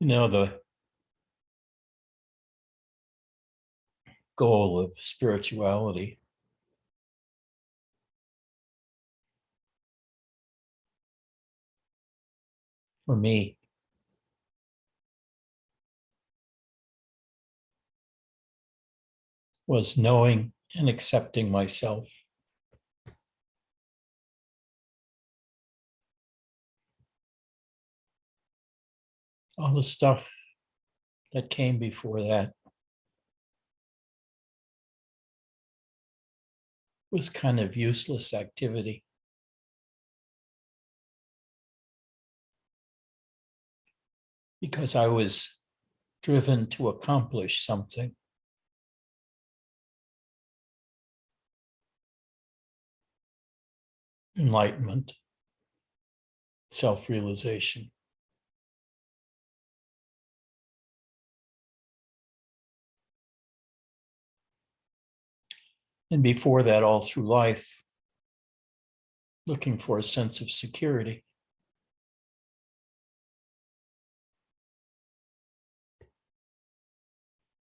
The goal of spirituality for me was knowing and accepting myself. All the stuff that came before that was kind of useless activity. Because I was driven to accomplish something. Enlightenment, self-realization. And before that, all through life, looking for a sense of security.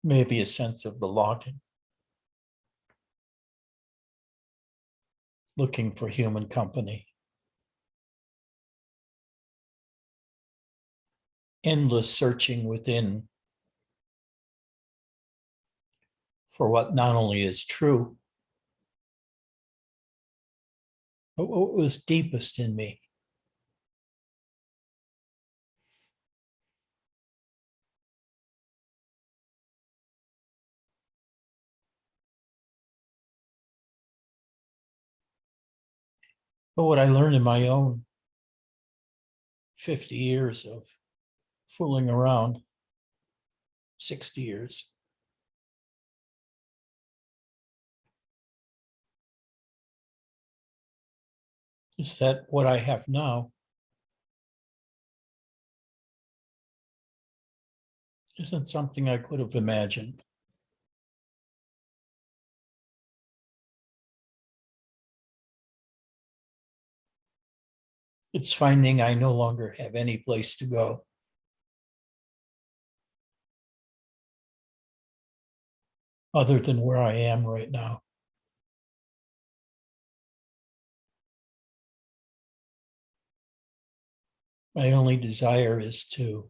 Maybe a sense of belonging. Looking for human company. Endless searching within for what not only is true, but what was deepest in me. But what I learned in my own 50 years of fooling around, 60 years, is that what I have now isn't something I could have imagined. It's finding I no longer have any place to go. Other than where I am right now. My only desire is to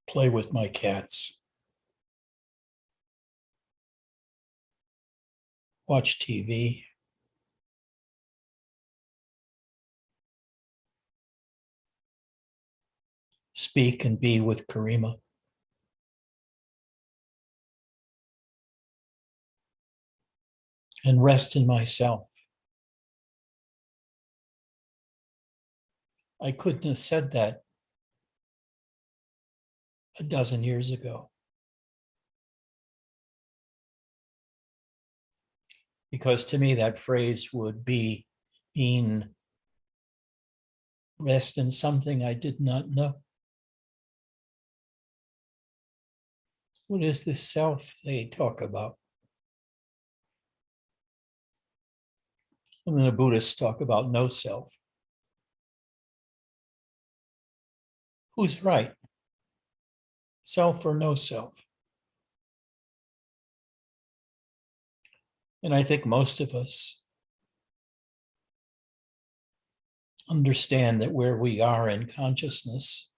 play with my cats, watch TV, speak and be with Karima. And rest in myself. I couldn't have said that a dozen years ago. Because to me, that phrase would mean rest in something I did not know. What is this self they talk about? And then the Buddhists talk about no self. Who's right? Self or no self? And I think most of us understand that where we are in consciousness,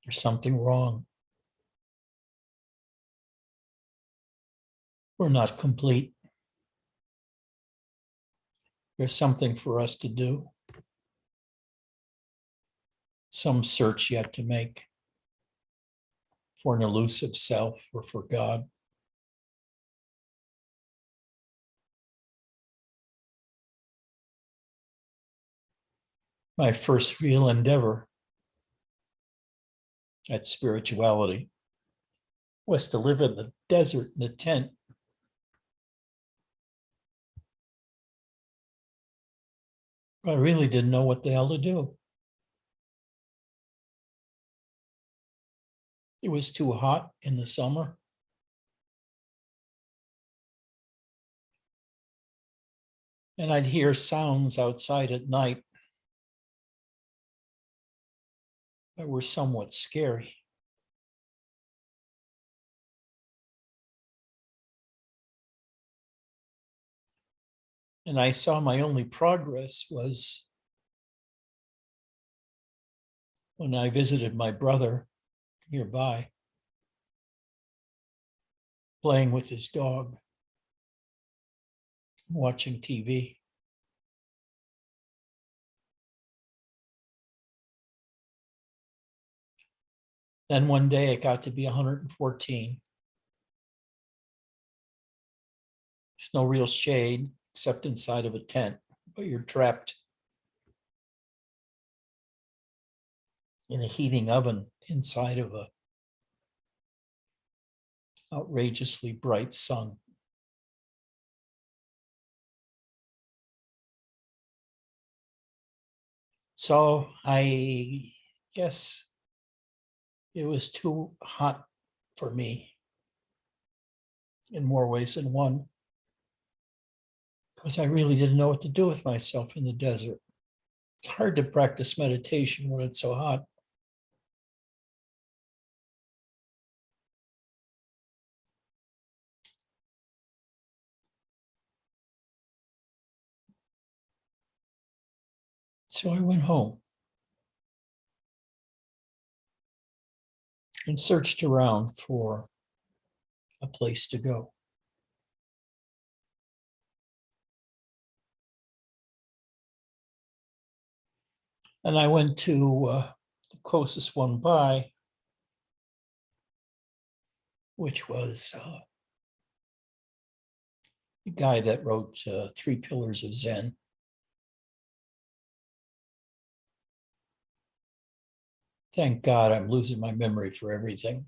there's something wrong. We're not complete. There's something for us to do. Some search yet to make for an elusive self or for God. My first real endeavor at spirituality was to live in the desert in a tent. I really didn't know what the hell to do. It was too hot in the summer. And I'd hear sounds outside at night that were somewhat scary. And I saw my only progress was when I visited my brother nearby, playing with his dog, watching TV. Then one day it got to be 114. There's no real shade except inside of a tent, but you're trapped in a heating oven inside of a outrageously bright sun. So I guess it was too hot for me in more ways than one, because I really didn't know what to do with myself in the desert. It's hard to practice meditation when it's so hot. So I went home and searched around for a place to go. And I went to the closest one by, which was the guy that wrote Three Pillars of Zen. Thank God I'm losing my memory for everything.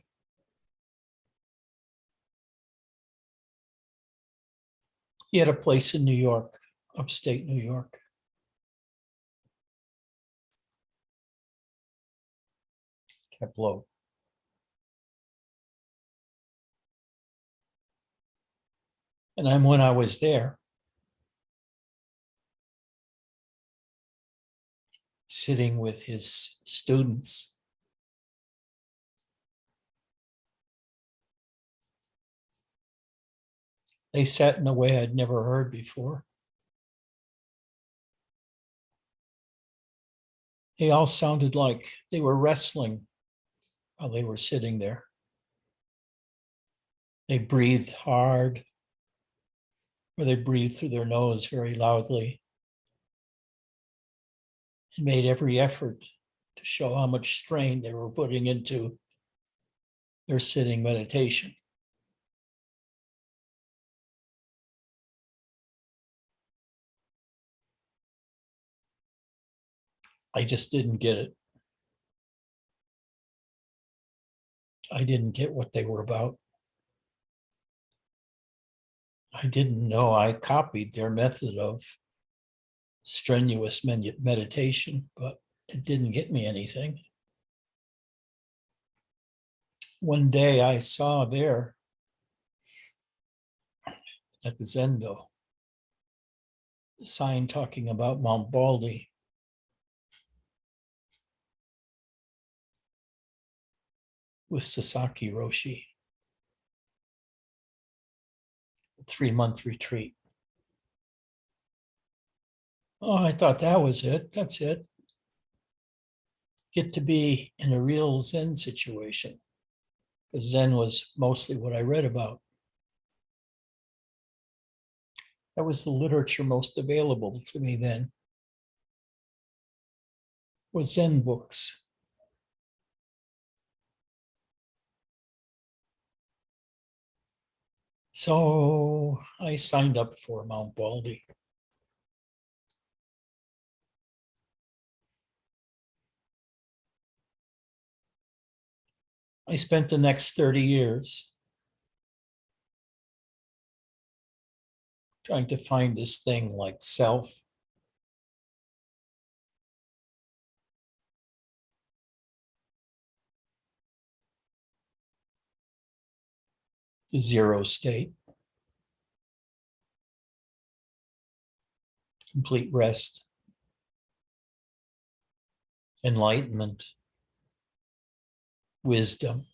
He had a place in New York, upstate New York. Kept low. And when I was there, sitting with his students, they sat in a way I'd never heard before. They all sounded like they were wrestling while they were sitting there. They breathed hard, or they breathed through their nose very loudly, and made every effort to show how much strain they were putting into their sitting meditation. I just didn't get it. I didn't get what they were about. I didn't know I copied their method of strenuous meditation, but it didn't get me anything. One day I saw there at the Zendo a sign talking about Mount Baldy. With Sasaki Roshi, a 3-month retreat. Oh, I thought that was it. That's it. Get to be in a real Zen situation, because Zen was mostly what I read about. That was the literature most available to me then, was Zen books. So I signed up for Mount Baldy. I spent the next 30 years trying to find this thing like self. The zero state. complete rest, enlightenment, wisdom,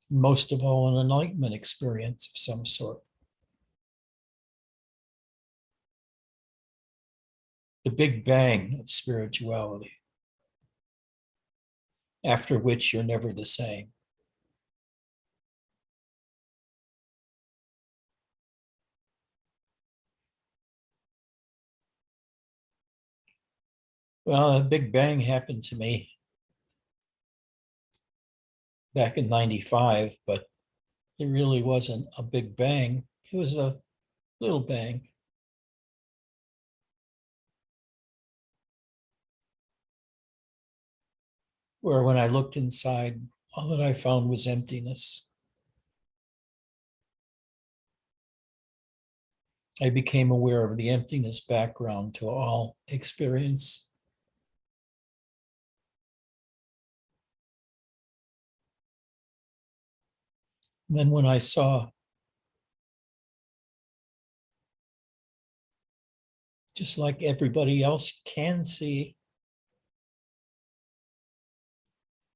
most of all, an enlightenment experience of some sort. The Big Bang of spirituality, after which you're never the same. Well, the Big Bang happened to me back in 95, but it really wasn't a big bang. It was a little bang. Where when I looked inside, all that I found was emptiness. I became aware of the emptiness background to all experience. And then when I saw, just like everybody else can see,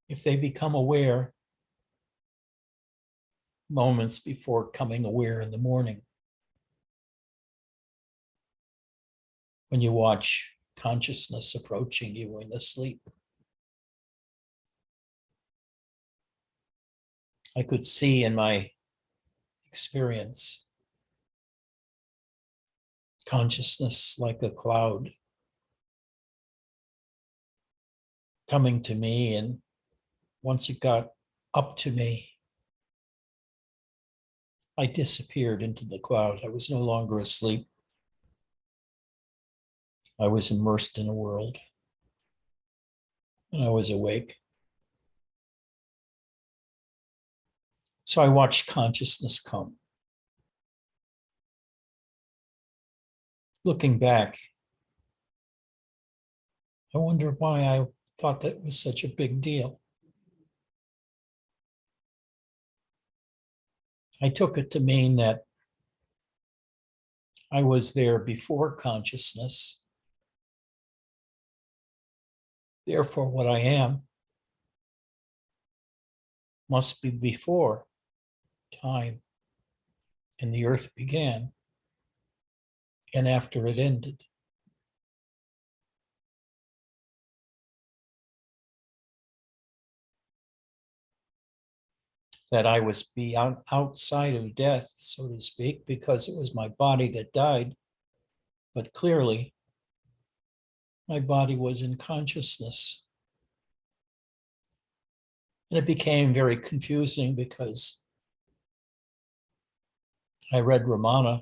if they become aware moments before coming aware in the morning, when you watch consciousness approaching you in the sleep, I could see in my experience consciousness like a cloud coming to me. And once it got up to me, I disappeared into the cloud. I was no longer asleep. I was immersed in a world, and I was awake. So I watched consciousness come. Looking back, I wonder why I thought that was such a big deal. I took it to mean that I was there before consciousness. Therefore, what I am must be before time and the earth began and after it ended. That I was beyond, outside of death, so to speak, because it was my body that died. But clearly, my body was in consciousness. And it became very confusing because I read Ramana,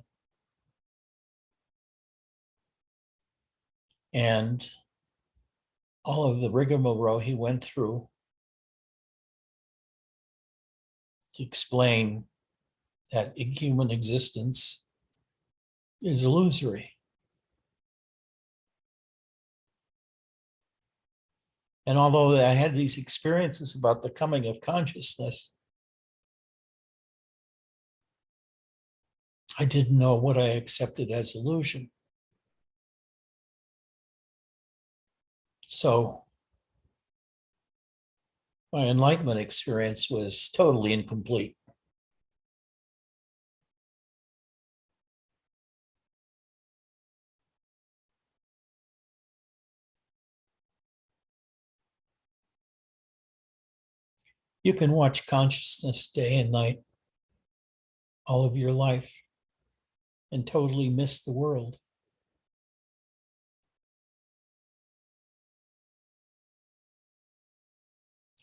and all of the rigmarole he went through to explain that human existence is illusory. And although I had these experiences about the coming of consciousness, I didn't know what I accepted as illusion. So my enlightenment experience was totally incomplete. You can watch consciousness day and night all of your life and totally miss the world.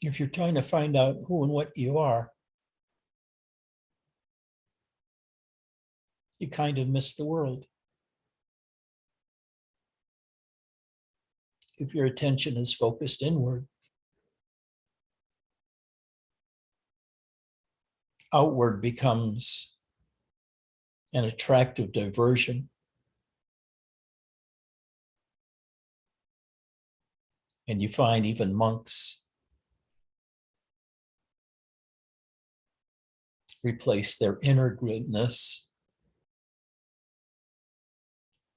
If you're trying to find out who and what you are, you kind of miss the world. If your attention is focused inward, outward becomes an attractive diversion. And you find even monks replace their inner goodness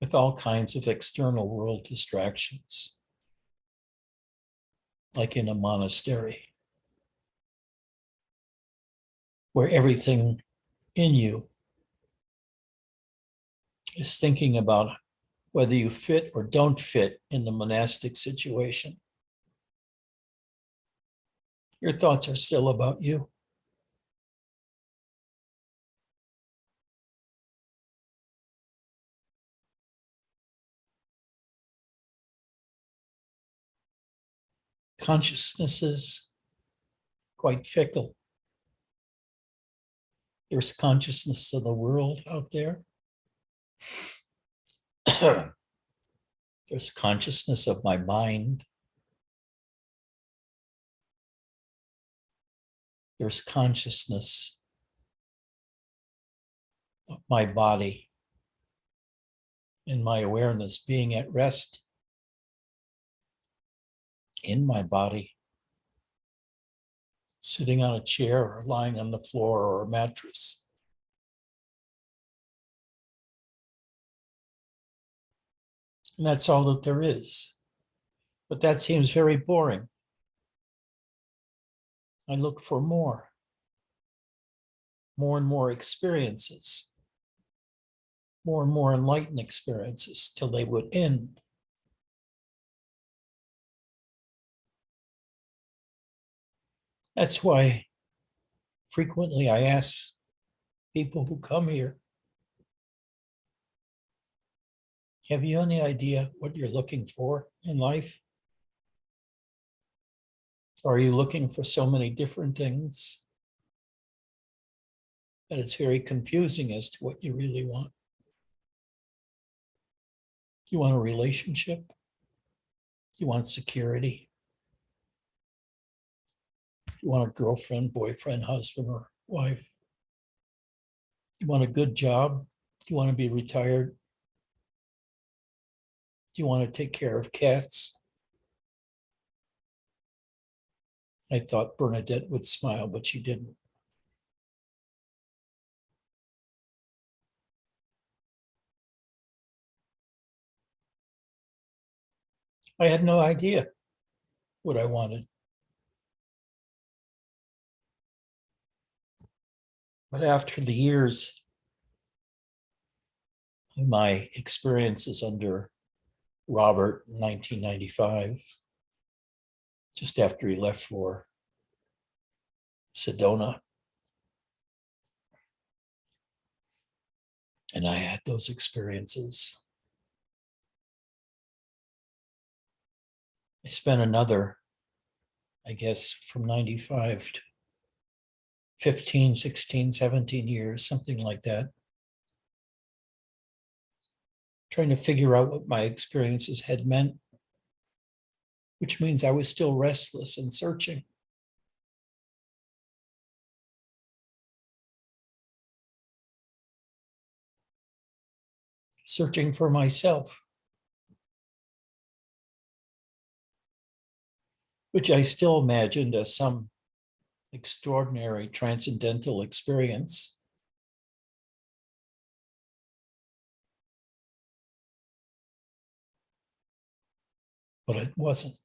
with all kinds of external world distractions, like in a monastery, where everything in you is thinking about whether you fit or don't fit in the monastic situation. Your thoughts are still about you. Consciousness is quite fickle. There's consciousness of the world out there. There's consciousness of my mind. There's consciousness of my body and my awareness being at rest in my body, sitting on a chair or lying on the floor or a mattress. And that's all that there is. But that seems very boring. I look for more and more experiences, more and more enlightened experiences till they would end. That's why frequently I ask people who come here, have you any idea what you're looking for in life? Or are you looking for so many different things that it's very confusing as to what you really want? You want a relationship? You want security? You want a girlfriend, boyfriend, husband, or wife? You want a good job? You want to be retired? Do you want to take care of cats? I thought Bernadette would smile, but she didn't. I had no idea what I wanted. But after the years of my experiences under Robert in 1995, just after he left for Sedona, and I had those experiences, I spent another, I guess, from 95 to 15, 16, 17 years, something like that, trying to figure out what my experiences had meant, which means I was still restless and searching. Searching for myself, which I still imagined as some extraordinary transcendental experience. But it wasn't.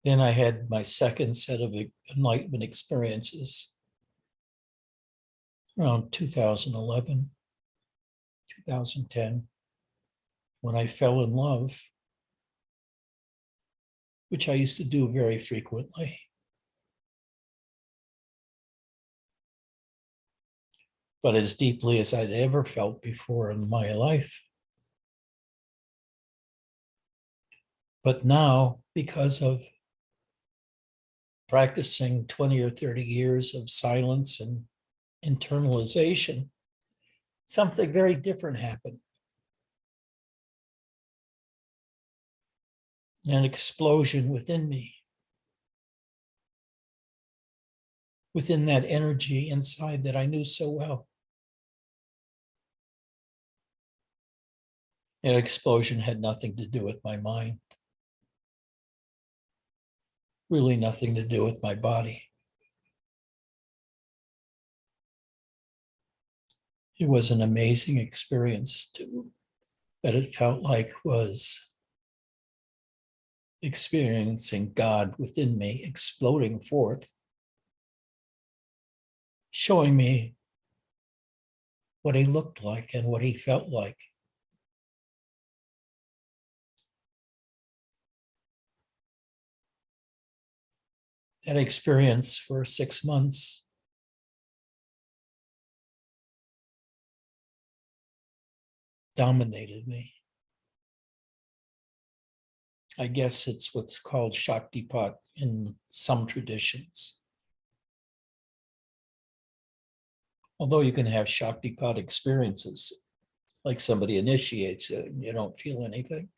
Then I had my second set of enlightenment experiences around 2011, 2010, when I fell in love, which I used to do very frequently. But as deeply as I'd ever felt before in my life. But now, because of practicing 20 or 30 years of silence and internalization, something very different happened. An explosion within me, within that energy inside that I knew so well. That explosion had nothing to do with my mind. really nothing to do with my body. It was an amazing experience too, that it felt like was experiencing God within me exploding forth, showing me what he looked like and what he felt like. That experience for 6 months dominated me. I guess it's what's called Shakti in some traditions. Although you can have Shakti experiences, like somebody initiates it and you don't feel anything.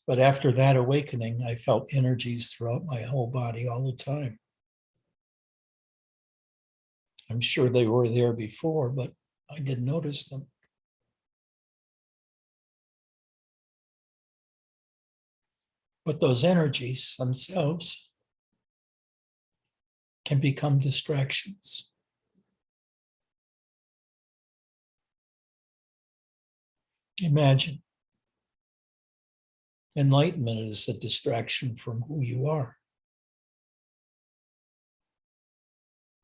But after that awakening, I felt energies throughout my whole body all the time. I'm sure they were there before, but I didn't notice them. But those energies themselves can become distractions. Imagine enlightenment is a distraction from who you are,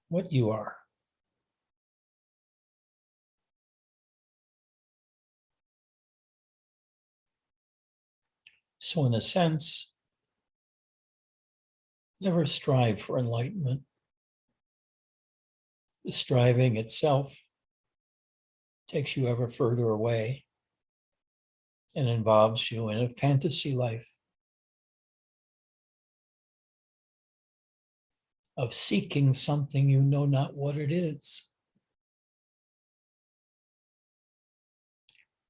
what you are. So, in a sense, never strive for enlightenment. The striving itself takes you ever further away and involves you in a fantasy life of seeking something you know not what it is.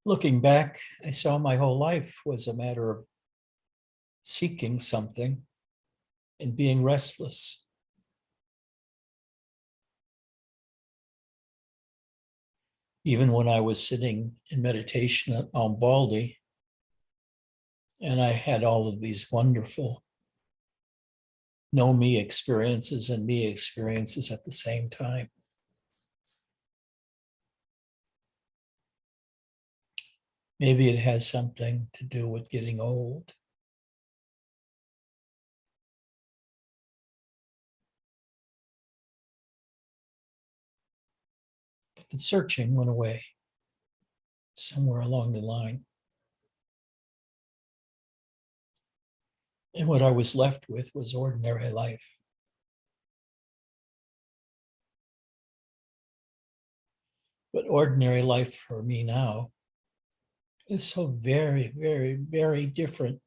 Looking back, I saw my whole life was a matter of seeking something and being restless. Even when I was sitting in meditation at Baldy, and I had all of these wonderful know me experiences and me experiences at the same time. Maybe it has something to do with getting old. But the searching went away somewhere along the line. And what I was left with was ordinary life. But ordinary life for me now is so very, very, very different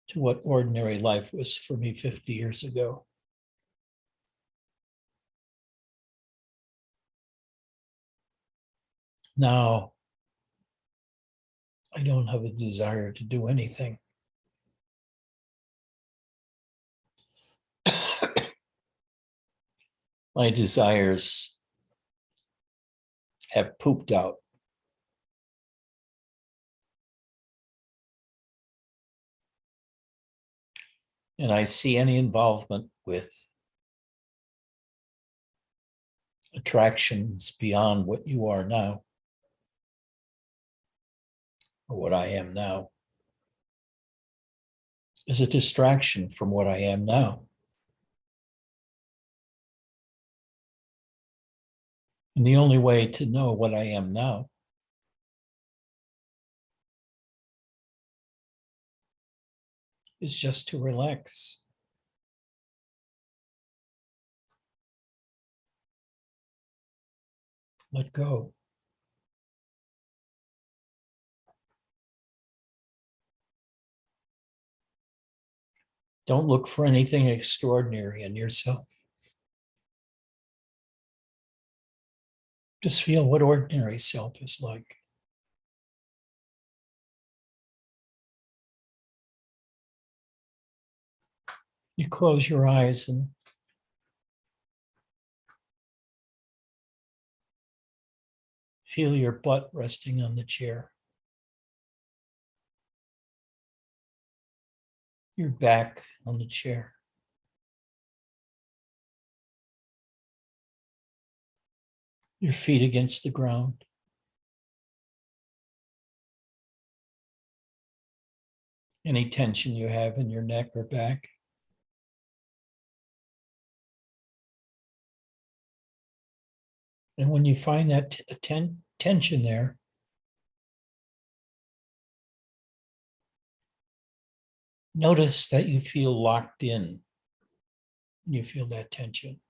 to what ordinary life was for me 50 years ago. Now, I don't have a desire to do anything. My desires have pooped out. And I see any involvement with attractions beyond what you are now, or what I am now, is a distraction from what I am now. And the only way to know what I am now is just to relax. Let go. Don't look for anything extraordinary in yourself. Just feel what ordinary self is like. You close your eyes and feel your butt resting on the chair. your back on the chair, your feet against the ground. Any tension you have in your neck or back. And when you find that tension there, notice that you feel locked in. You feel that tension.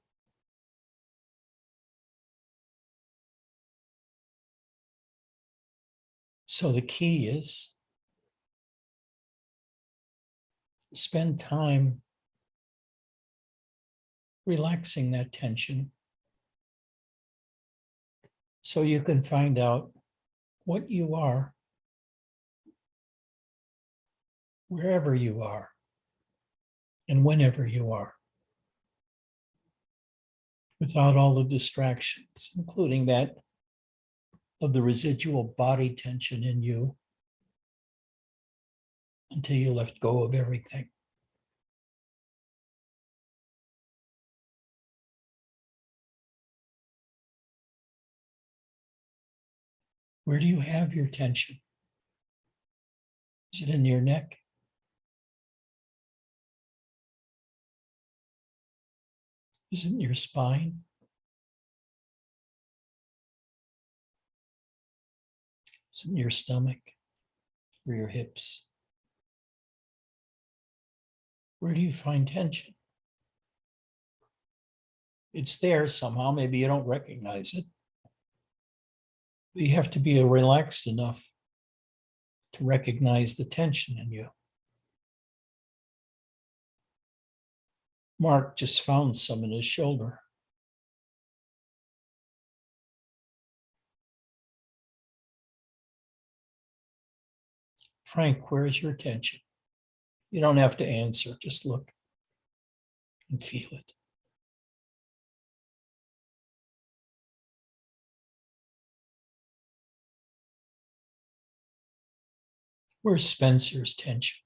So the key is spend time relaxing that tension so you can find out what you are, wherever you are, and whenever you are, without all the distractions, including that of the residual body tension in you until you let go of everything. Where do you have your tension? Is it in your neck? Is it in your spine? Is it in your stomach or your hips? Where do you find tension? It's there somehow. Maybe you don't recognize it. But you have to be relaxed enough to recognize the tension in you. Mark just found some in his shoulder. Frank, where is your tension? You don't have to answer, just look and feel it. Where's Spencer's tension?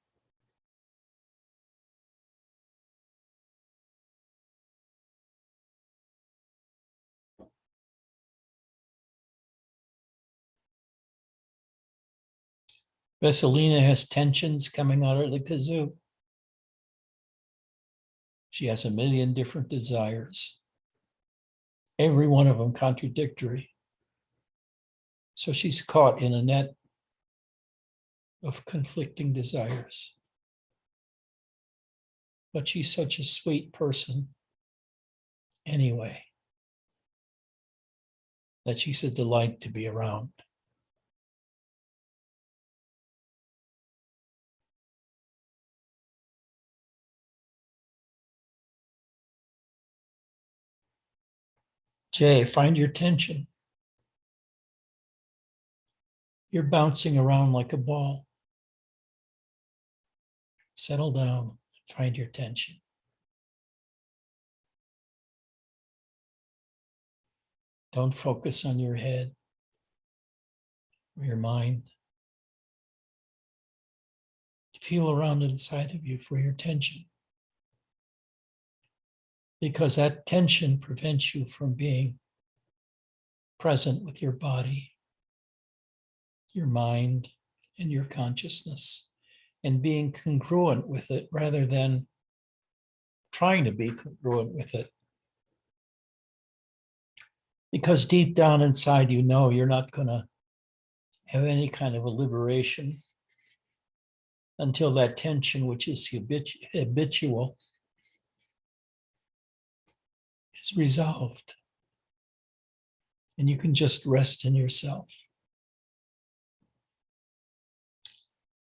Vesselina has tensions coming out of the kazoo. She has a million different desires, every one of them contradictory. So she's caught in a net of conflicting desires. But she's such a sweet person anyway, that she's a delight to be around. Jay, find your tension. You're bouncing around like a ball. Settle down, find your tension. Don't focus on your head or your mind. Feel around inside of you for your tension. Because that tension prevents you from being present with your body, your mind, and your consciousness, and being congruent with it rather than trying to be congruent with it. Because deep down inside, you know you're not going to have any kind of a liberation until that tension, which is habitual, is resolved. And you can just rest in yourself.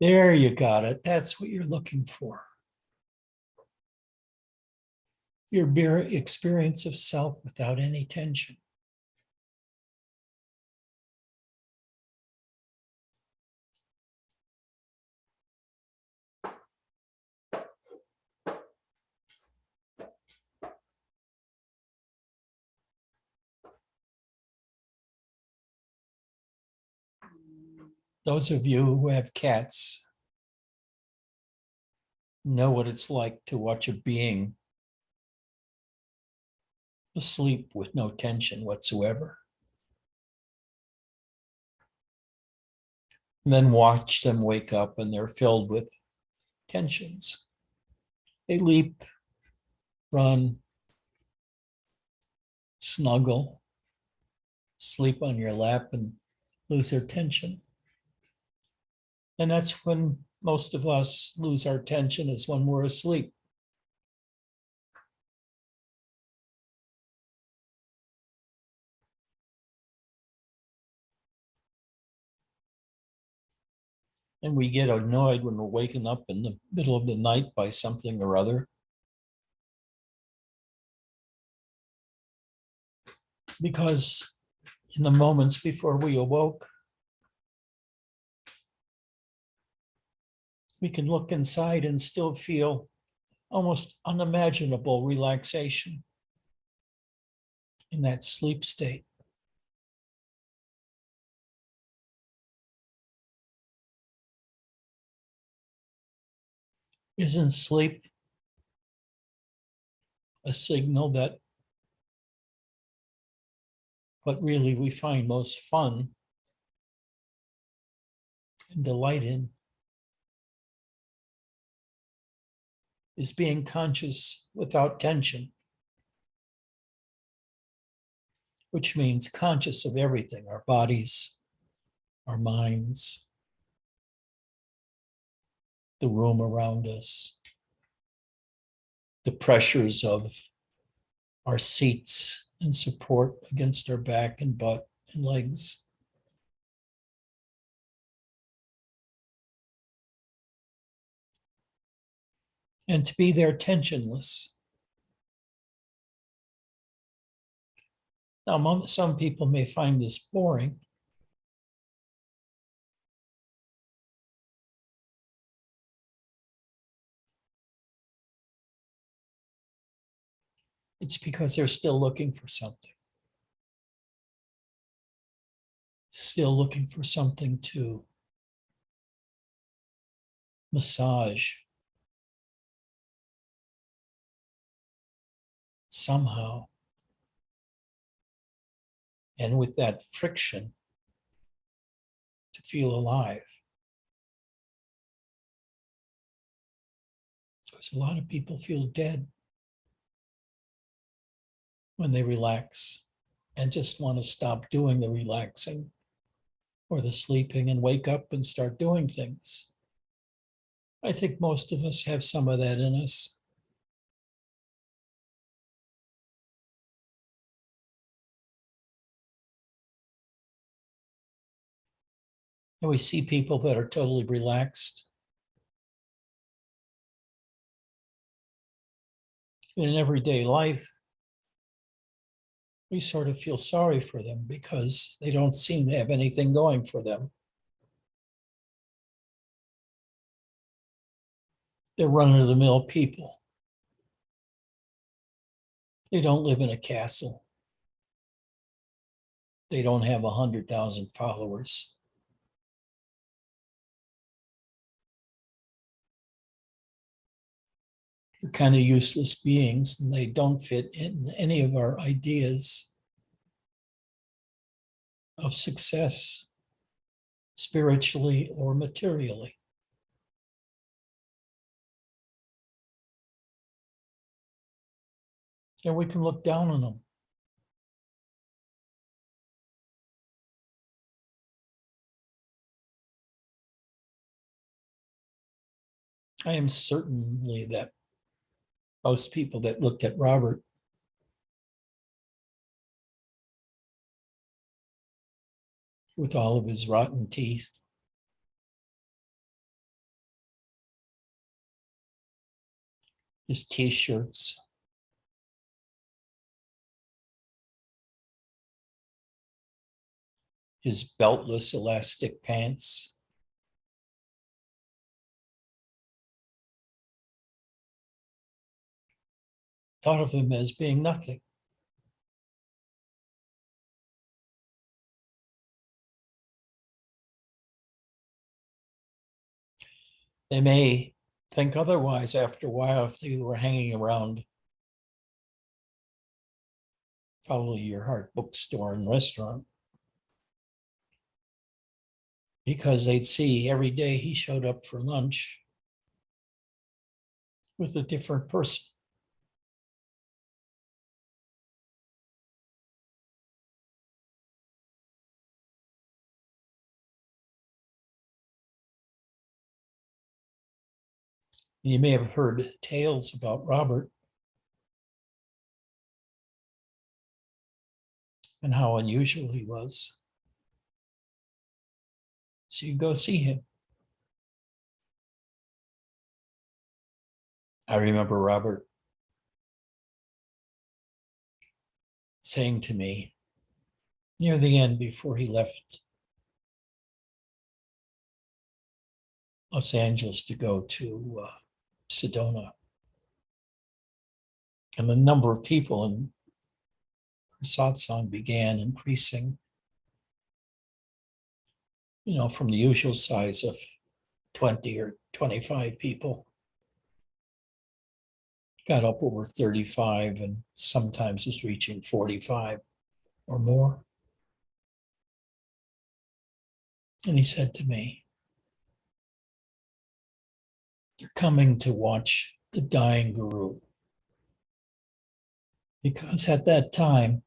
There, you got it. That's what you're looking for. Your bare experience of self without any tension. Those of you who have cats, know what it's like to watch a being asleep with no tension whatsoever. And then watch them wake up and they're filled with tensions. They leap, run, snuggle, sleep on your lap, and lose their tension. And that's when most of us lose our tension, is when we're asleep. And we get annoyed when we're waking up in the middle of the night by something or other, because in the moments before we awoke, we can look inside and still feel almost unimaginable relaxation in that sleep state. Isn't sleep a signal that what really we find most fun and delight in is being conscious without tension, which means conscious of everything, our bodies, our minds, the room around us, the pressures of our seats and support against our back and butt and legs. And to be there tensionless. Now, some people may find this boring. It's because they're still looking for something. Still looking for something to massage somehow. And with that friction, to feel alive. Because a lot of people feel dead when they relax and just want to stop doing the relaxing or the sleeping and wake up and start doing things. I think most of us have some of that in us. And we see people that are totally relaxed. In everyday life, we sort of feel sorry for them because they don't seem to have anything going for them. They're run-of-the-mill people. They don't live in a castle. They don't have 100,000 followers. They're kind of useless beings, and they don't fit in any of our ideas of success, spiritually or materially. And we can look down on them. I am certainly that most people that looked at Robert with all of his rotten teeth, his t-shirts, his beltless elastic pants, thought of him as being nothing. They may think otherwise after a while if they were hanging around Follow Your Heart bookstore and restaurant, because they'd see every day he showed up for lunch with a different person. You may have heard tales about Robert and how unusual he was. So you go see him. I remember Robert saying to me near the end before he left Los Angeles to go to Sedona, and the number of people in satsang began increasing, from the usual size of 20 or 25 people, got up over 35 and sometimes was reaching 45 or more. And he said to me, "They're coming to watch the dying guru." Because at that time,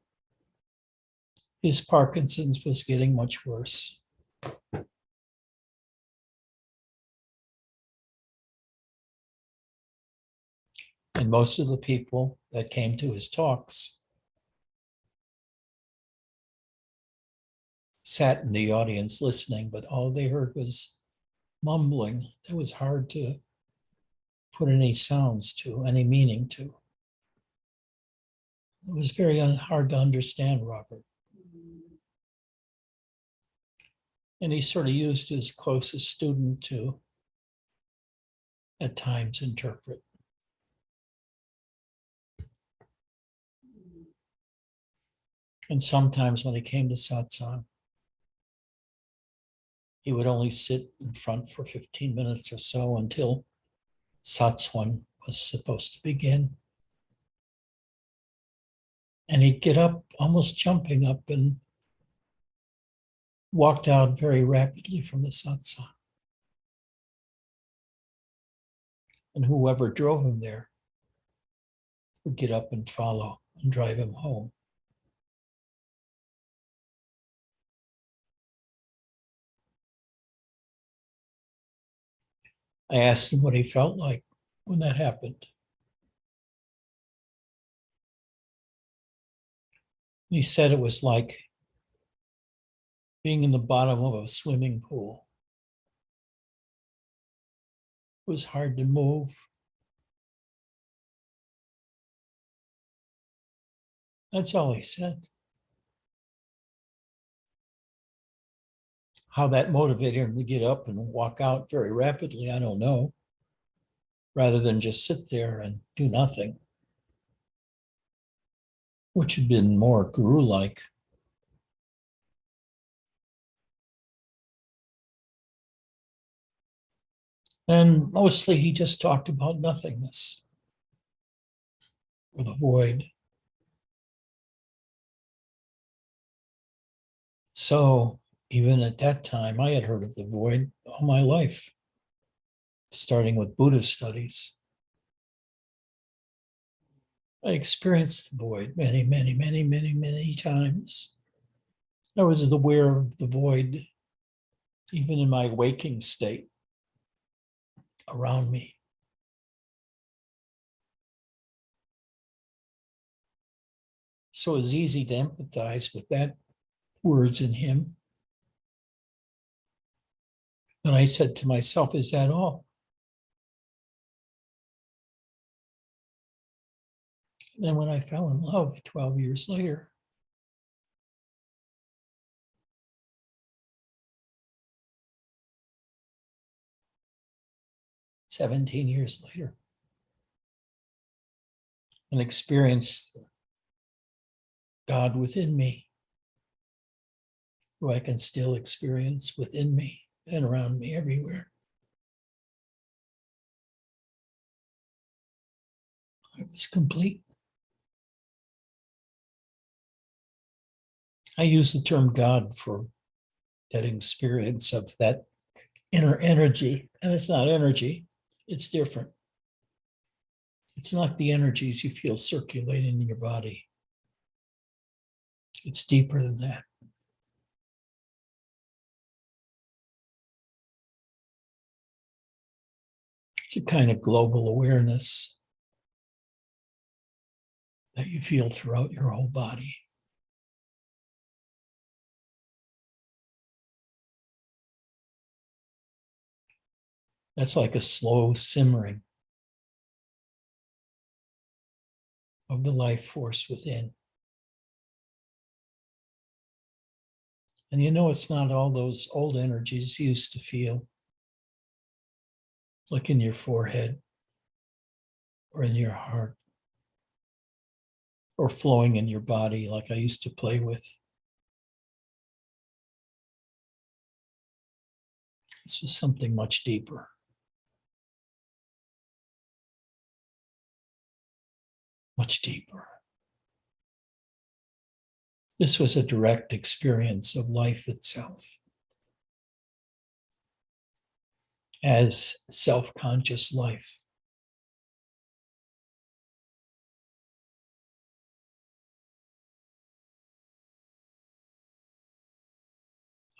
his Parkinson's was getting much worse. And most of the people that came to his talks sat in the audience listening, but all they heard was mumbling. It was hard to put any sounds to, any meaning to. It was very hard to understand Robert. And he sort of used his closest student to, at times, interpret. And sometimes when he came to satsang, he would only sit in front for 15 minutes or so until satsang was supposed to begin. And he'd get up, almost jumping up, and walked out very rapidly from the satsang. And whoever drove him there would get up and follow and drive him home. I asked him what he felt like when that happened. And he said it was like being in the bottom of a swimming pool. It was hard to move. That's all he said. How that motivated him to get up and walk out very rapidly, I don't know, rather than just sit there and do nothing, which had been more guru-like. And mostly he just talked about nothingness or the void. So even at that time, I had heard of the void all my life, starting with Buddhist studies. I experienced the void many, many, many, many, many times. I was aware of the void even in my waking state around me. So it was easy to empathize with that words in him. And I said to myself, is that all? Then when I fell in love 12 years later, "17 years later, and experienced God within me, who I can still experience within me and around me everywhere." was complete. I use the term God for that experience of that inner energy, and it's not energy, it's different. It's not the energies you feel circulating in your body. It's deeper than that. It's a kind of global awareness that you feel throughout your whole body. That's like a slow simmering of the life force within. And you know, it's not all those old energies you used to feel, like in your forehead or in your heart, or flowing in your body like I used to play with. This was something much deeper. Much deeper. This was a direct experience of life itself as self-conscious life.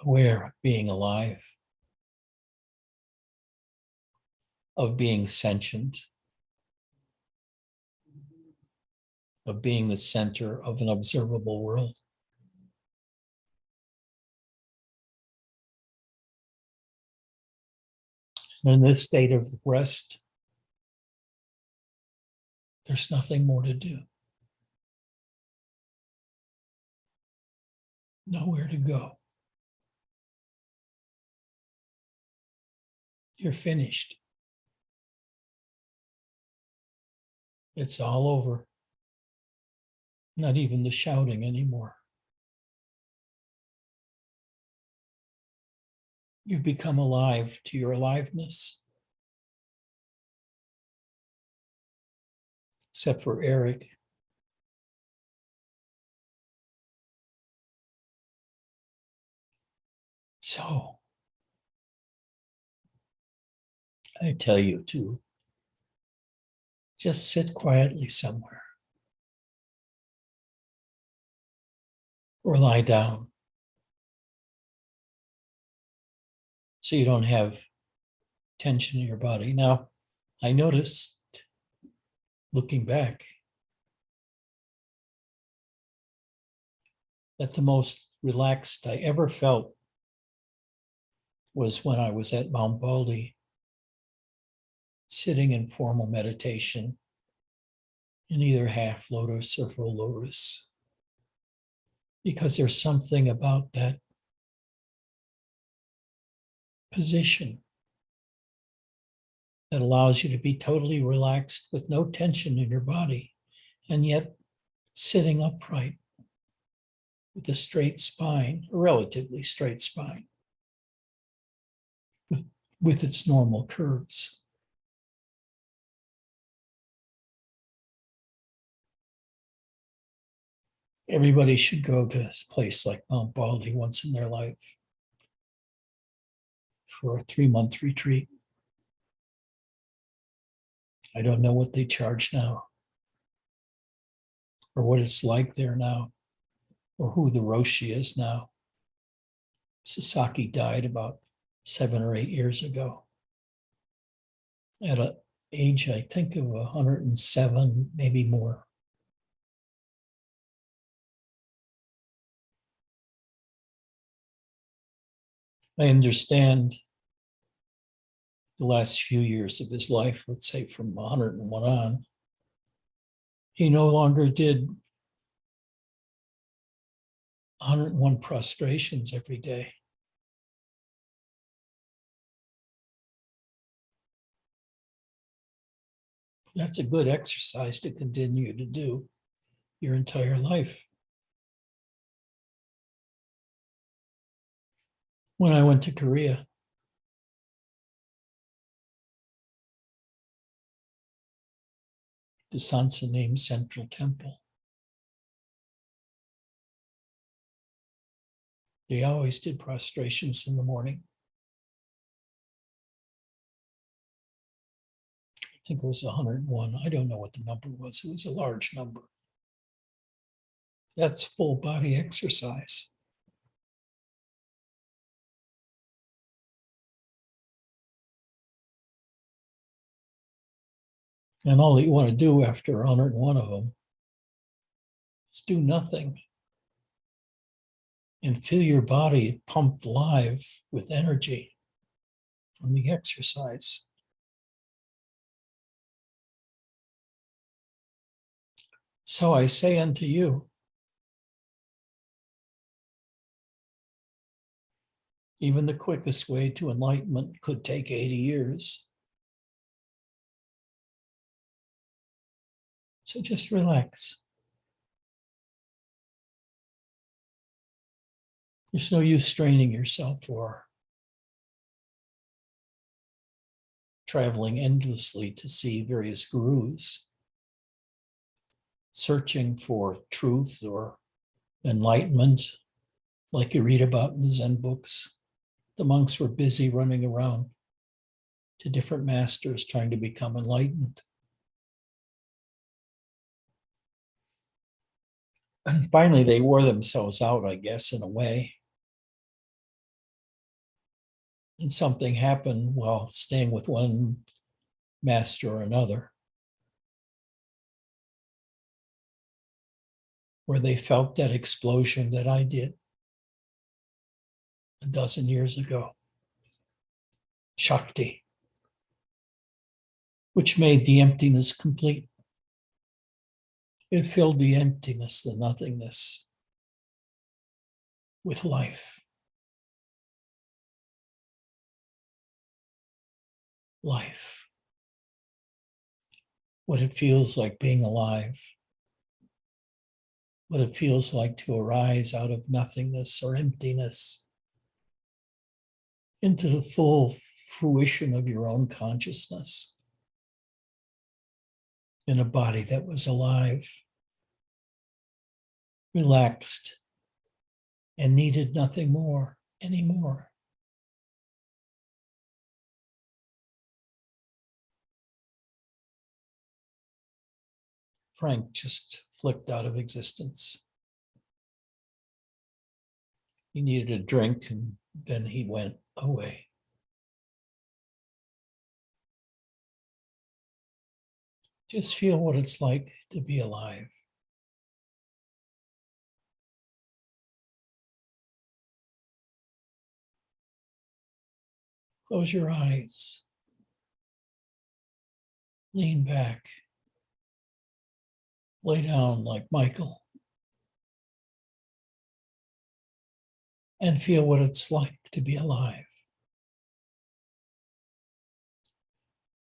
Aware of being alive, of being sentient, of being the center of an observable world. And in this state of rest, there's nothing more to do. Nowhere to go. You're finished. It's all over. Not even the shouting anymore. You've become alive to your aliveness. Except for Eric. So, I tell you to just sit quietly somewhere or lie down so you don't have tension in your body. Now, I noticed, looking back, that the most relaxed I ever felt was when I was at Mount Baldy, sitting in formal meditation in either half lotus or full lotus. Because there's something about that position that allows you to be totally relaxed with no tension in your body, and yet sitting upright with a straight spine, a relatively straight spine, with its normal curves. Everybody should go to a place like Mount Baldy once in their life for a 3-month retreat. I don't know what they charge now, or what it's like there now, or who the Roshi is now. Sasaki died about 7 or 8 years ago at an age, I think, of 107, maybe more. I understand the last few years of his life, let's say from 101 on, he no longer did 101 prostrations every day. That's a good exercise to continue to do your entire life. When I went to Korea, to Sansanim Central Temple. They always did prostrations in the morning. I think it was 101. I don't know what the number was. It was a large number. That's full body exercise. And all you want to do after 101 of them is do nothing and feel your body pumped live with energy from the exercise. So I say unto you, even the quickest way to enlightenment could take 80 years. So just relax. There's no use straining yourself or traveling endlessly to see various gurus, searching for truth or enlightenment, like you read about in the Zen books. The monks were busy running around to different masters trying to become enlightened. And finally, they wore themselves out, I guess, in a way. And something happened while staying with one master or another, where they felt that explosion that I did a dozen years ago. Shakti, which made the emptiness complete. It filled the emptiness, the nothingness, with life. Life. What it feels like being alive. What it feels like to arise out of nothingness or emptiness into the full fruition of your own consciousness in a body that was alive, relaxed, and needed nothing more anymore. Frank just flicked out of existence. He needed a drink and then he went away. Just feel what it's like to be alive. Close your eyes. Lean back. Lay down like Michael. And feel what it's like to be alive.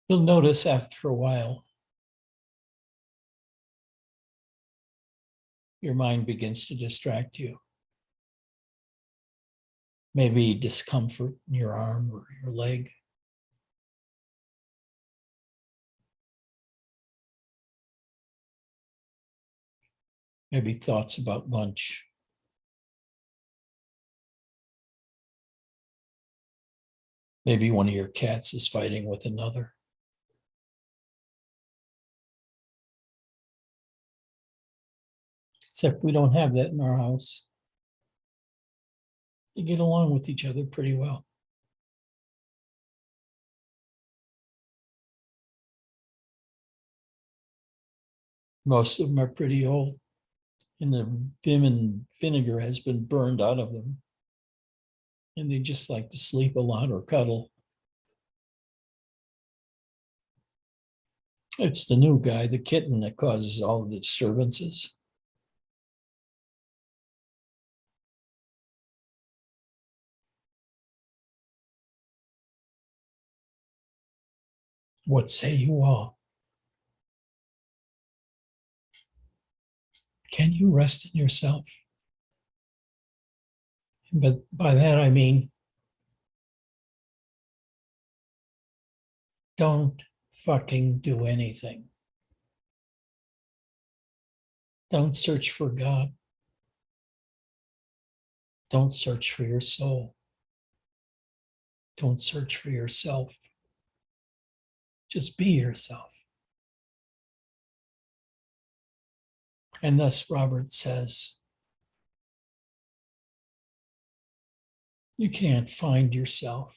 You'll notice after a while, your mind begins to distract you. Maybe discomfort in your arm or your leg. Maybe thoughts about lunch. Maybe one of your cats is fighting with another. Except we don't have that in our house. They get along with each other pretty well. Most of them are pretty old, and the vim and vinegar has been burned out of them. And they just like to sleep a lot or cuddle. It's the new guy, the kitten, that causes all the disturbances. What say you all? Can you rest in yourself? But by that I mean, don't fucking do anything. Don't search for God. Don't search for your soul. Don't search for yourself. Just be yourself. And thus, Robert says, you can't find yourself.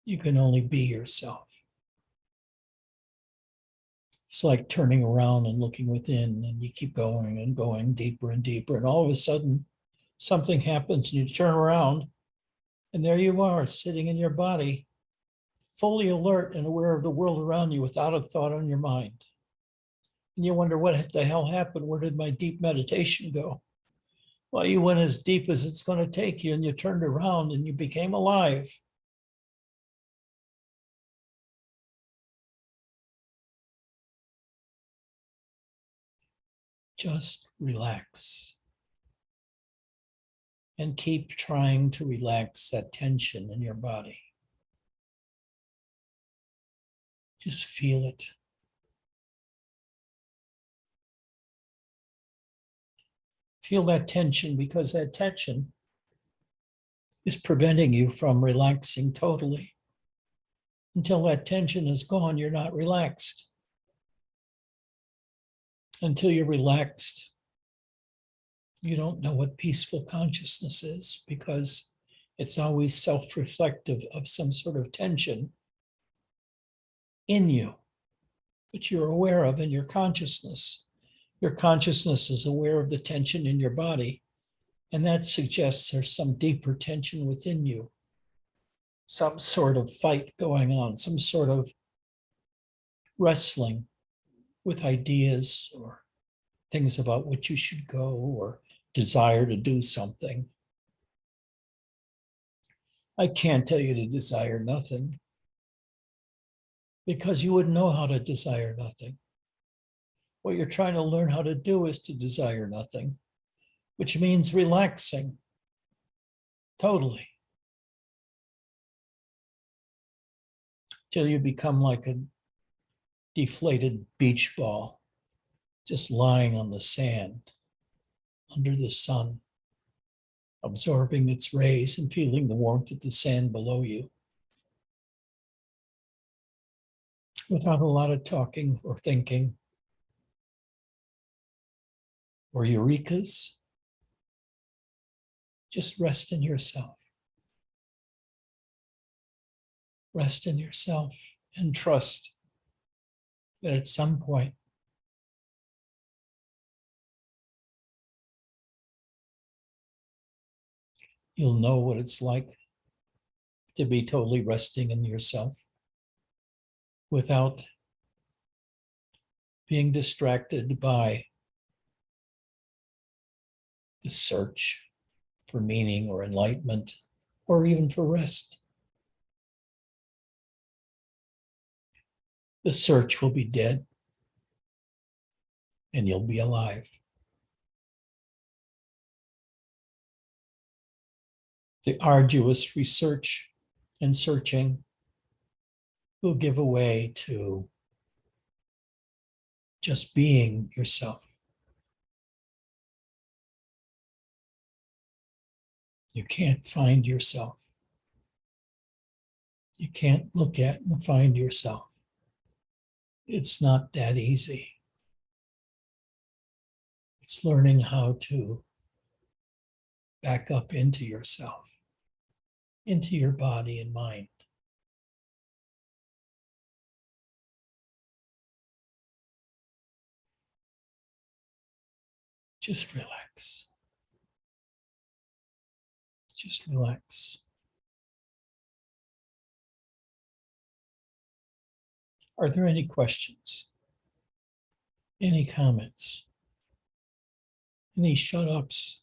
You can only be yourself. It's like turning around and looking within, and you keep going and going deeper and deeper. And all of a sudden, something happens, and you turn around, and there you are, sitting in your body, fully alert and aware of the world around you without a thought on your mind. And you wonder, what the hell happened? Where did my deep meditation go? Well, you went as deep as it's going to take you, and you turned around and you became alive. Just relax and keep trying to relax that tension in your body. Just feel it. Feel that tension, because that tension is preventing you from relaxing totally. Until that tension is gone, you're not relaxed. Until you're relaxed, you don't know what peaceful consciousness is, because it's always self-reflective of some sort of tension in you, which you're aware of in your consciousness. Your consciousness is aware of the tension in your body, and that suggests there's some deeper tension within you, some sort of fight going on, some sort of wrestling with ideas or things about which you should go or desire to do something. I can't tell you to desire nothing, because you wouldn't know how to desire nothing. What you're trying to learn how to do is to desire nothing, which means relaxing totally, till you become like a deflated beach ball, just lying on the sand under the sun, absorbing its rays and feeling the warmth of the sand below you, without a lot of talking or thinking or eurekas. Just rest in yourself. Rest in yourself and trust that at some point you'll know what it's like to be totally resting in yourself without being distracted by the search for meaning or enlightenment or even for rest. The search will be dead and you'll be alive. The arduous research and searching will give way to just being yourself. You can't find yourself. You can't look at and find yourself. It's not that easy. It's learning how to back up into yourself, into your body and mind. Just relax. Just relax. Are there any questions? Any comments? Any shut-ups?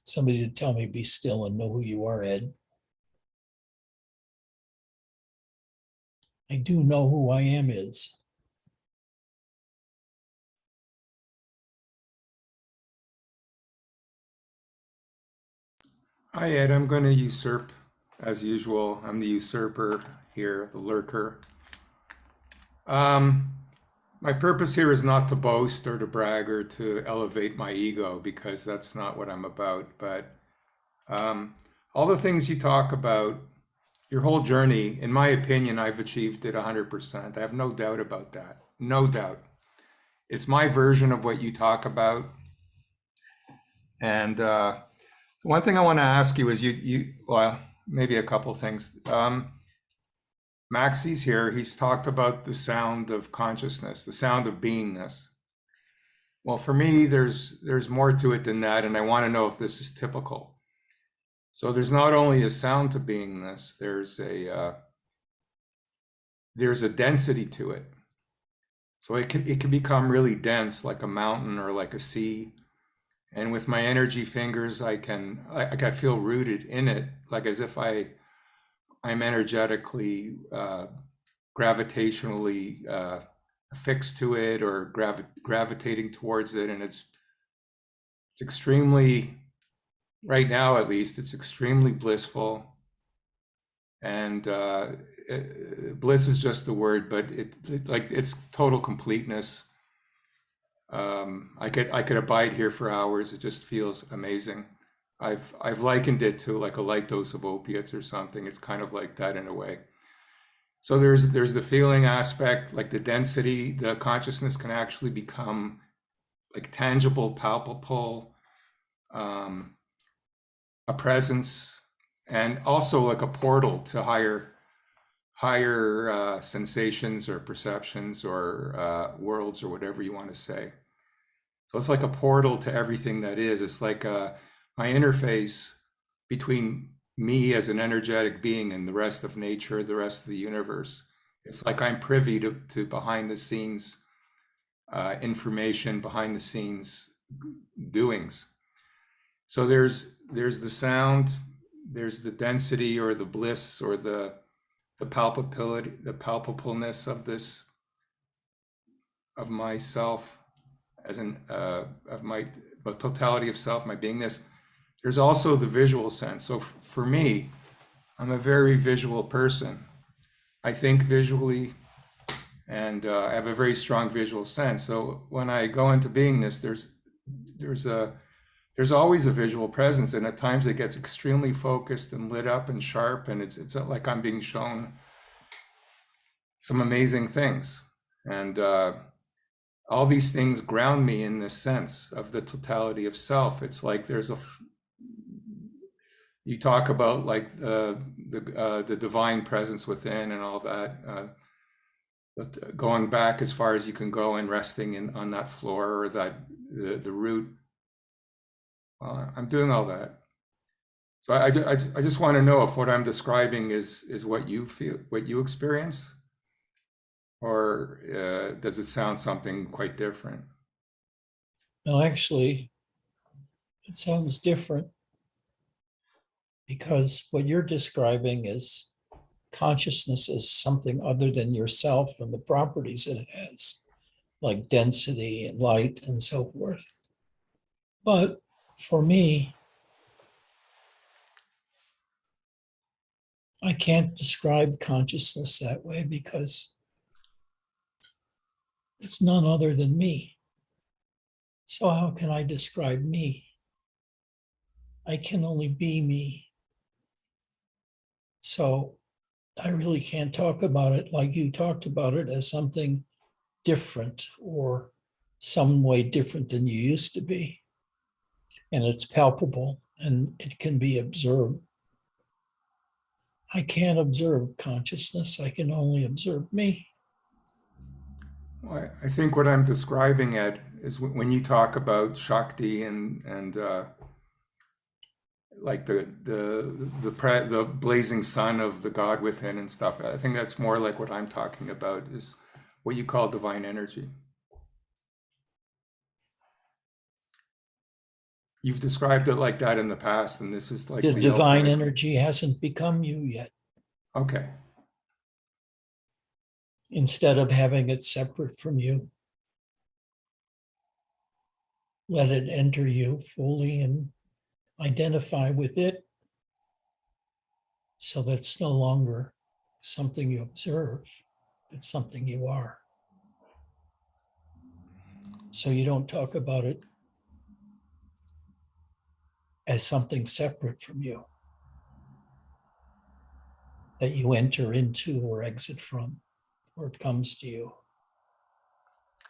Somebody to tell me, be still and know who you are, Ed. I do know who I am is. Hi, Ed. I'm going to usurp as usual. I'm the usurper here, the lurker. Um, My purpose here is not to boast or to brag or to elevate my ego, because that's not what I'm about. But all the things you talk about, your whole journey, in my opinion, I've achieved it 100%. I have no doubt about that. No doubt. It's my version of what you talk about. And one thing I want to ask you is well, maybe a couple things. Maxi's here. He's talked about the sound of consciousness, the sound of beingness. Well, for me, there's more to it than that, and I want to know if this is typical. So there's not only a sound to beingness, there's a density to it. So it can become really dense, like a mountain or like a sea. And with my energy fingers, I feel rooted in it, like as if I'm energetically, gravitationally affixed to it, or gravitating towards it. And it's extremely, right now at least, it's extremely blissful. And bliss is just the word, but it's total completeness. I could abide here for hours. It just feels amazing. I've likened it to like a light dose of opiates or something. It's kind of like that in a way. So there's the feeling aspect, like the density. The consciousness can actually become like tangible, palpable, a presence, and also like a portal to higher sensations or perceptions or worlds or whatever you want to say. So it's like a portal to everything that is. It's like my interface between me as an energetic being and the rest of nature, the rest of the universe. It's like I'm privy to behind the scenes information, behind the scenes doings. So there's the sound, there's the density or the bliss or the palpability, the palpableness of this, of myself, as in of my totality of self, my beingness. There's also the visual sense. So for me, I'm a very visual person. I think visually, and I have a very strong visual sense. So when I go into beingness, there's always a visual presence, and at times it gets extremely focused and lit up and sharp, and it's like I'm being shown some amazing things. And all these things ground me in this sense of the totality of self. It's like you talk about like the divine presence within and all that, but going back as far as you can go and resting on that floor or the root. I'm doing all that. So I just want to know if what I'm describing is what you feel, what you experience, or does it sound something quite different? No, actually, it sounds different, because what you're describing is consciousness as something other than yourself and the properties it has, like density and light and so forth. But for me, I can't describe consciousness that way, because it's none other than me. So how can I describe me? I can only be me. So I really can't talk about it like you talked about it, as something different or some way different than you used to be. And it's palpable and it can be observed. I can't observe consciousness. I can only observe me. Well, I think what I'm describing, Ed, is when you talk about Shakti and like the blazing sun of the God within and stuff. I think that's more like what I'm talking about, is what you call divine energy. You've described it like that in the past, and this is like The the divine ultimate. energy hasn't become you yet. Okay. Instead of having it separate from you, let it enter you fully and identify with it, so that it's no longer something you observe, it's something you are. So you don't talk about it as something separate from you that you enter into or exit from, or it comes to you.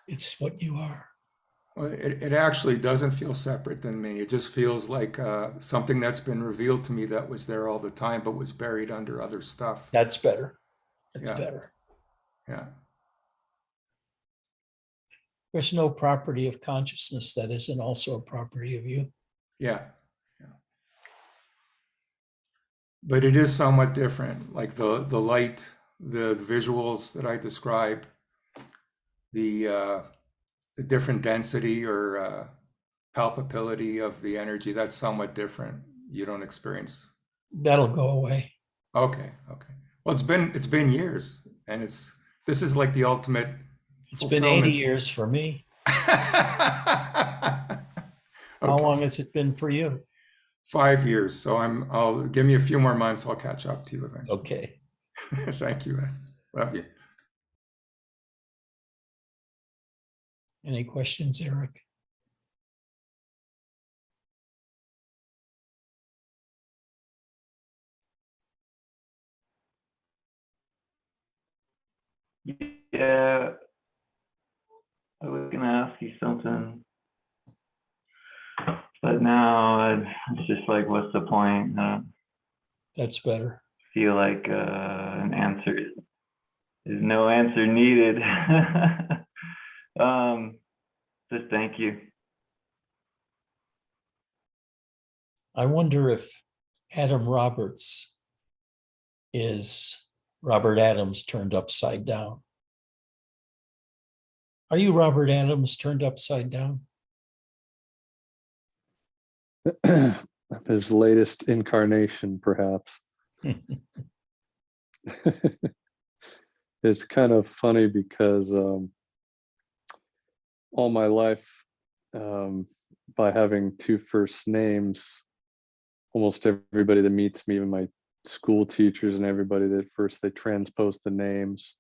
It's what you are. Well, it actually doesn't feel separate than me. It just feels like something that's been revealed to me that was there all the time, but was buried under other stuff. That's better. That's Yeah, better. yeah. There's no property of consciousness that isn't also a property of you. Yeah, yeah. But it is somewhat different. Like the light, the visuals that I describe, the different density or palpability of the energy, that's somewhat different. You don't experience. That'll go away. Okay, okay. Well, it's been years, and this is like the ultimate It's been 80 fulfillment. years for me. How Okay, long has it been for you? 5 years. So I'll give me a few more months. I'll catch up to you eventually. Okay. Thank you, Ed. Love you. Any questions, Eric? Yeah, I was gonna ask you something, but now it's just like, what's the point? I don't That's better. feel like an answer is no answer needed. Just thank you. I wonder if Adam Roberts is Robert Adams turned upside down. Are you Robert Adams turned upside down? His latest incarnation, perhaps. It's kind of funny because all my life, by having two first names, almost everybody that meets me, even my school teachers and everybody, that first they transposed the names.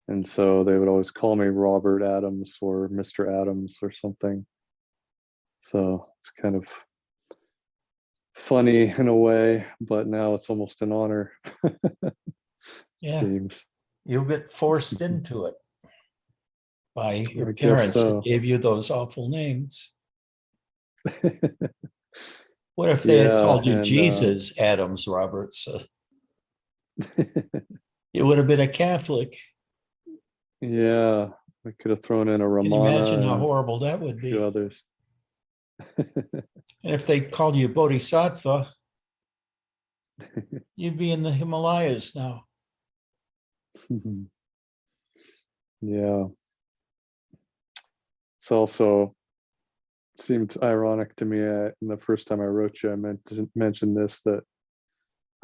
And so they would always call me Robert Adams or Mr. Adams or something. So it's kind of funny in a way, but now it's almost an honor. Yeah, Seems. you get forced into it by your I guess parents that so. gave you those awful names. What if they had Yeah, called you and Jesus Adams Roberts? You would have been a Catholic. yeah, we could have thrown in a Can you imagine Ramana how and horrible that would a few be? others. And if they called you Bodhisattva, you'd be in the Himalayas now. Yeah, it's also seemed ironic to me. The first time I wrote you, I meant to mention this, that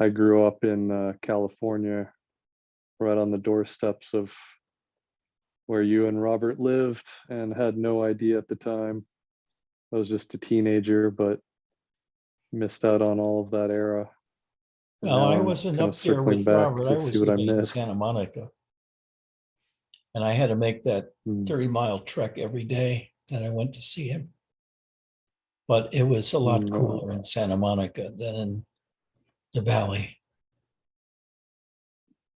I grew up in California, right on the doorsteps of where you and Robert lived, and had no idea at the time. I was just a teenager, but missed out on all of that era. And Well, now I I'm wasn't kind of up there circling with back Robert. I to see was what I living in missed. Santa Monica. And I had to make that Mm. 30-mile trek every day that I went to see him. But it was a lot cooler in Santa Monica than in the valley.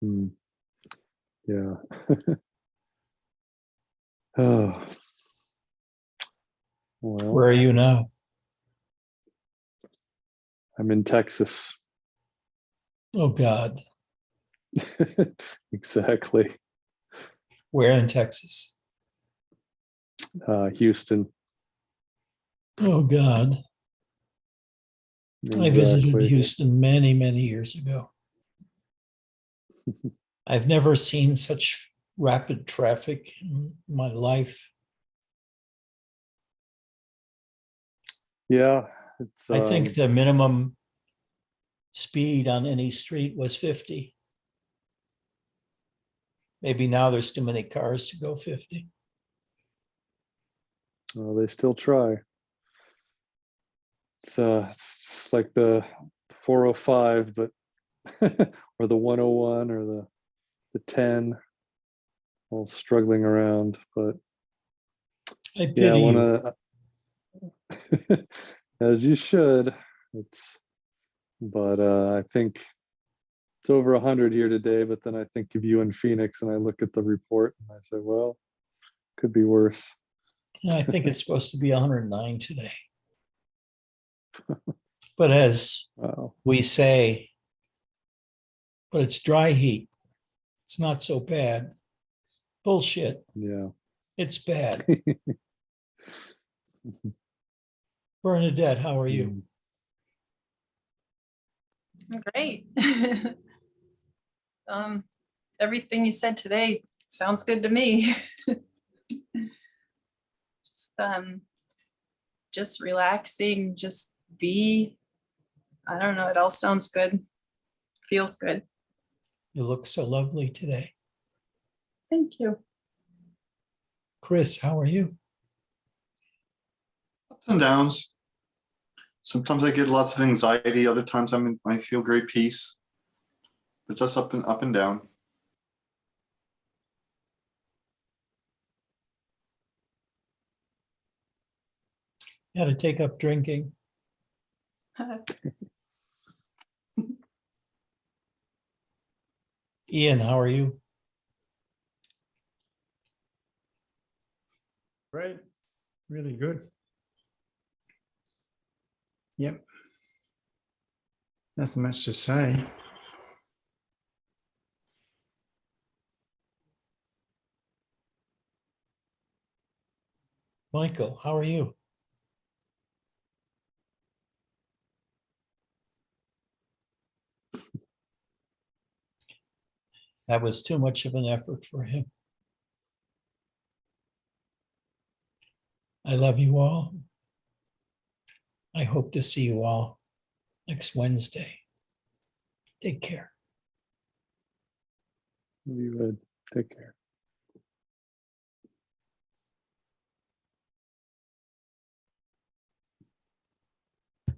Mm. Yeah. Oh, well, Where are you now? I'm in Texas. Oh, God. Exactly. Where in Texas? Houston. Oh, God. I visited Exactly. Houston many, many years ago. I've never seen such rapid traffic in my life. Yeah, it's I think the minimum speed on any street was 50. Maybe now there's too many cars to go 50. well, they still try. It's just like the 405, but or the 101 or the 10, all struggling around. But I Yeah, I pity you. wanna, as you should. But I think it's over 100 here today. But then I think of you in Phoenix, and I look at the report, and I say, well, could be worse. And I think it's supposed to be 109 today. But as Wow. we say, but it's dry heat. It's not so bad. Bullshit. Yeah. It's bad. Bernadette, how are you? Great. Everything you said today sounds good to me. Just relaxing, just be. I don't know. It all sounds good. Feels good. You look so lovely today. Thank you. Chris, how are you? Ups and downs. Sometimes I get lots of anxiety. Other times I feel great peace. It's just up and down. You had to take up drinking. Ian, how are you? Great, really good. Yep. Nothing much to say. Michael, how are you? That was too much of an effort for him. I love you all. I hope to see you all next Wednesday. Take care. You would take care.